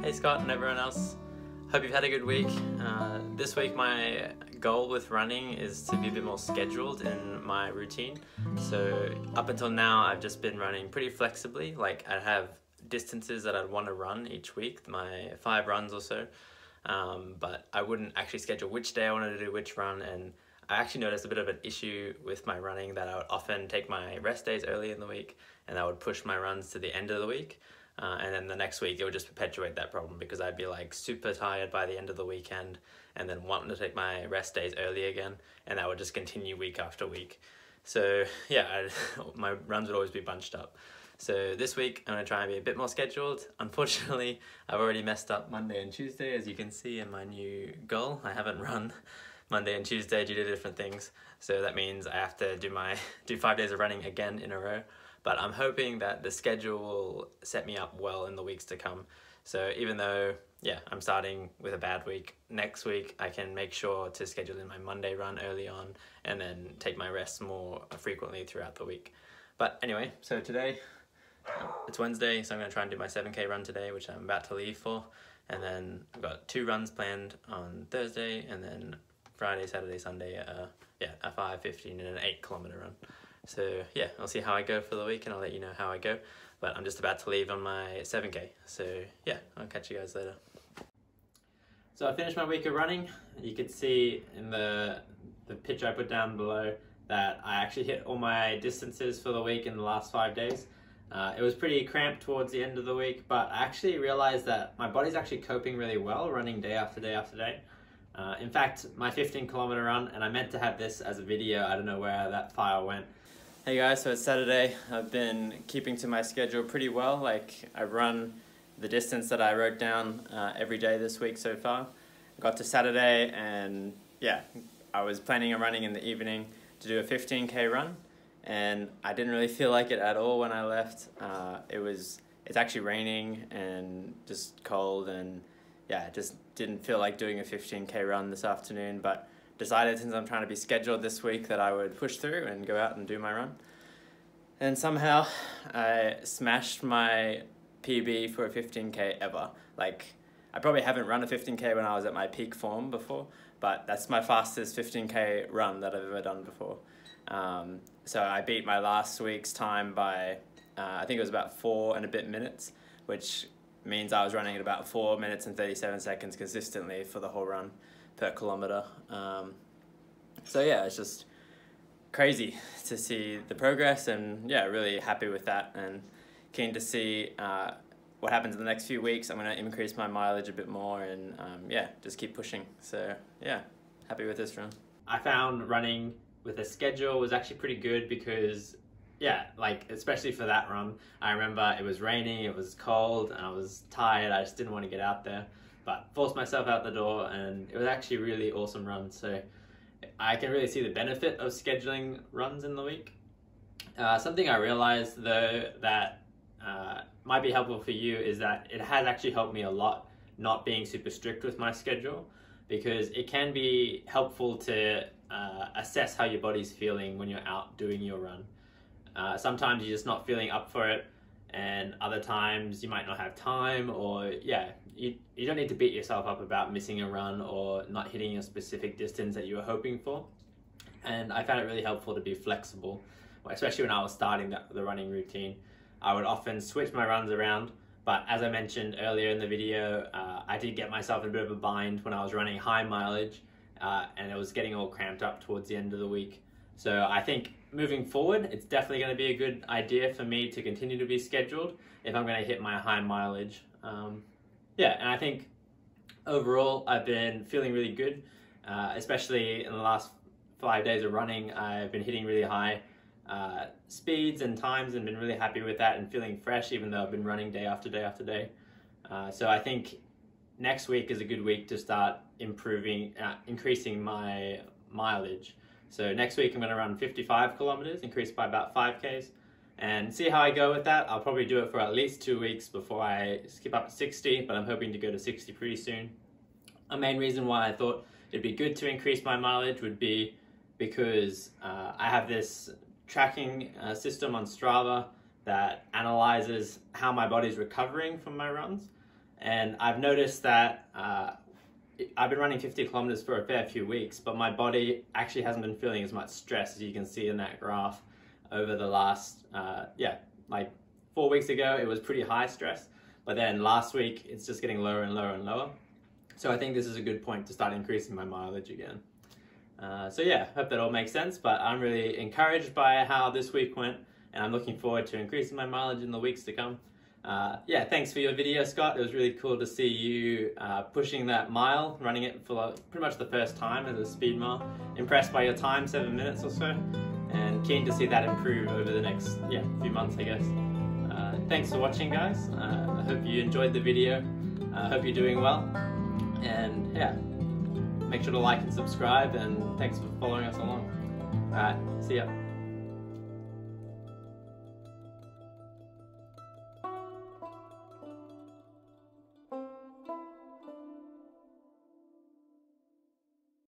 Hey Scott and everyone else. Hope you've had a good week. This week my goal with running is to be a bit more scheduled in my routine. So up until now I've just been running pretty flexibly. Like I have distances that I'd want to run each week, my 5 runs or so. But I wouldn't actually schedule which day I wanted to do which run, and I actually noticed a bit of an issue with my running that I would often take my rest days early in the week and I would push my runs to the end of the week. And then the next week it would just perpetuate that problem because I'd be like super tired by the end of the weekend and then wanting to take my rest days early again, and that would just continue week after week. So yeah, my runs would always be bunched up. So this week I'm going to try and be a bit more scheduled. Unfortunately, I've already messed up Monday and Tuesday, as you can see in my new goal. I haven't run Monday and Tuesday due to different things. So that means I have to do 5 days of running again in a row. But I'm hoping that the schedule will set me up well in the weeks to come. So even though, yeah, I'm starting with a bad week, next week I can make sure to schedule in my Monday run early on and then take my rests more frequently throughout the week. But anyway, so today, it's Wednesday, so I'm going to try and do my 7K run today, which I'm about to leave for. And then I've got 2 runs planned on Thursday, and then Friday, Saturday, Sunday, a 5, 15 and an 8-kilometer run. So yeah, I'll see how I go for the week and I'll let you know how I go. But I'm just about to leave on my 7K. So yeah, I'll catch you guys later. So I finished my week of running. You could see in the picture I put down below that I actually hit all my distances for the week in the last 5 days. It was pretty cramped towards the end of the week, but I actually realized that my body's actually coping really well running day after day after day. In fact, my 15-kilometer run, and I meant to have this as a video, I don't know where that file went. Hey guys, so it's Saturday. I've been keeping to my schedule pretty well. Like, I've run the distance that I wrote down every day this week so far. I got to Saturday and yeah, I was planning on running in the evening to do a 15K run, and I didn't really feel like it at all when I left. It's actually raining and just cold, and yeah, just didn't feel like doing a 15K run this afternoon, but decided since I'm trying to be scheduled this week that I would push through and go out and do my run. And somehow I smashed my PB for a 15K ever. Like, I probably haven't run a 15K when I was at my peak form before, but that's my fastest 15K run that I've ever done before. So I beat my last week's time by, I think it was about 4 and a bit minutes, which means I was running at about 4 minutes and 37 seconds consistently for the whole run per kilometer. So yeah, it's just crazy to see the progress, and yeah, really happy with that and keen to see what happens in the next few weeks. I'm going to increase my mileage a bit more and yeah, just keep pushing. So yeah, happy with this run. I found running with a schedule was actually pretty good because yeah, like especially for that run, I remember it was raining, it was cold, and I was tired. I just didn't want to get out there, but forced myself out the door, and it was actually a really awesome run. So I can really see the benefit of scheduling runs in the week. Something I realized though that might be helpful for you is that it has actually helped me a lot not being super strict with my schedule, because it can be helpful to assess how your body's feeling when you're out doing your run. Sometimes you're just not feeling up for it, and other times you might not have time, or yeah, you don't need to beat yourself up about missing a run or not hitting a specific distance that you were hoping for. And I found it really helpful to be flexible, especially when I was starting the running routine. I would often switch my runs around, but as I mentioned earlier in the video, I did get myself in a bit of a bind when I was running high mileage, and it was getting all cramped up towards the end of the week. So I think moving forward, it's definitely going to be a good idea for me to continue to be scheduled if I'm going to hit my high mileage. Yeah, and I think overall I've been feeling really good, especially in the last 5 days of running. I've been hitting really high speeds and times and been really happy with that and feeling fresh, even though I've been running day after day after day. So I think next week is a good week to start increasing my mileage. So next week I'm going to run 55 kilometers, increase by about 5Ks, and see how I go with that. I'll probably do it for at least 2 weeks before I skip up to 60, but I'm hoping to go to 60 pretty soon. A main reason why I thought it'd be good to increase my mileage would be because I have this tracking system on Strava that analyzes how my body's recovering from my runs. and I've noticed that I've been running 50 kilometers for a fair few weeks, but my body actually hasn't been feeling as much stress as you can see in that graph over the last, like 4 weeks ago, it was pretty high stress, but then last week it's just getting lower and lower and lower. So I think this is a good point to start increasing my mileage again. So yeah, hope that all makes sense, but I'm really encouraged by how this week went, and I'm looking forward to increasing my mileage in the weeks to come. Yeah, thanks for your video, Scott. It was really cool to see you pushing that mile, running it for pretty much the first time as a speed mile. Impressed by your time, 7 minutes or so, and keen to see that improve over the next few months, I guess. Thanks for watching, guys. I hope you enjoyed the video. I hope you're doing well, and yeah, make sure to like and subscribe, and thanks for following us along. Alright, see ya.